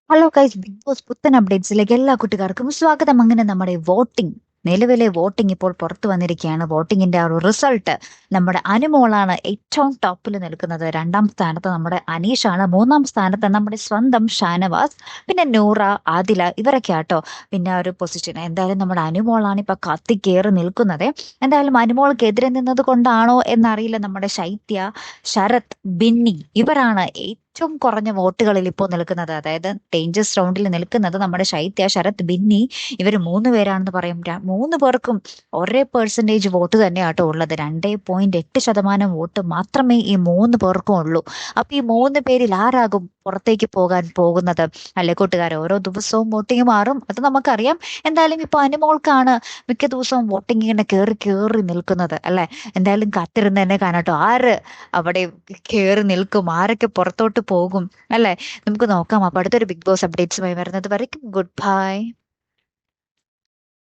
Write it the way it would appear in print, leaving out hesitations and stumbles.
Hello guys, big boss പുത്തൻ അപ്ഡേറ്റ്സിലേക്ക് എല്ലാ കുട്ടികാർക്കും സ്വാഗതം. അങ്ങനെ നമ്മുടെ വോട്ടിംഗ്, നിലവിലെ വോട്ടിംഗ് ഇപ്പോൾ പുറത്തു വന്നിരിക്കുകയാണ്. വോട്ടിങ്ങിന്റെ ആ ഒരു റിസൾട്ട്, നമ്മുടെ അനുമോളാണ് ഏറ്റവും ടോപ്പിൽ നിൽക്കുന്നത്. രണ്ടാം സ്ഥാനത്ത് നമ്മുടെ അനീഷാണ്. മൂന്നാം സ്ഥാനത്ത് നമ്മുടെ സ്വന്തം ഷാനവാസ്, പിന്നെ നൂറ, ആദില, ഇവരൊക്കെ ആട്ടോ പിന്നെ ആ ഒരു പൊസിഷൻ. എന്തായാലും നമ്മുടെ അനുമോളാണ് ഇപ്പൊ കത്തി കയറി നിൽക്കുന്നത്. എന്തായാലും അനുമോൾക്കെതിരെ നിന്നത് കൊണ്ടാണോ എന്നറിയില്ല, നമ്മുടെ ശൈത്യ, ശരത്, ബിന്നി ഇവരാണ് ഏറ്റവും കുറഞ്ഞ വോട്ടുകളിൽ ഇപ്പോൾ നിൽക്കുന്നത്. അതായത് ഡേഞ്ചേഴ്സ് റൗണ്ടിൽ നിൽക്കുന്നത് നമ്മുടെ ശൈത്യ, ശരത്, ബിന്നി, ഇവർ മൂന്ന് പേരാണെന്ന് പറയും. മൂന്ന് പേർക്കും ഒരേ പെർസെൻറ്റേജ് വോട്ട് തന്നെയാട്ടോ ഉള്ളത്. 2.8% വോട്ട് മാത്രമേ ഈ മൂന്ന് പേർക്കും ഉള്ളൂ. അപ്പൊ ഈ മൂന്ന് പേരിൽ ആരാകും പുറത്തേക്ക് പോകാൻ പോകുന്നത്? അല്ലെ കൂട്ടുകാരെ, ഓരോ ദിവസവും വോട്ടിംഗ് മാറും, അത് നമുക്കറിയാം. എന്തായാലും ഇപ്പൊ അനുമോൾക്കാണ് മിക്ക ദിവസവും വോട്ടിംഗ് ഇങ്ങനെ കയറി കയറി നിൽക്കുന്നത് അല്ലെ. എന്തായാലും കാത്തിരുന്ന് തന്നെ കാണാട്ടോ, ആര് അവിടെ കയറി നിൽക്കും, ആരൊക്കെ പുറത്തോട്ട് പോകും അല്ലെ. നമുക്ക് നോക്കാം. അപ്പൊ അടുത്തൊരു ബിഗ് ബോസ് അപ്ഡേറ്റ്സുമായി വരുന്നത് വരയ്ക്കും ഗുഡ് ബൈ.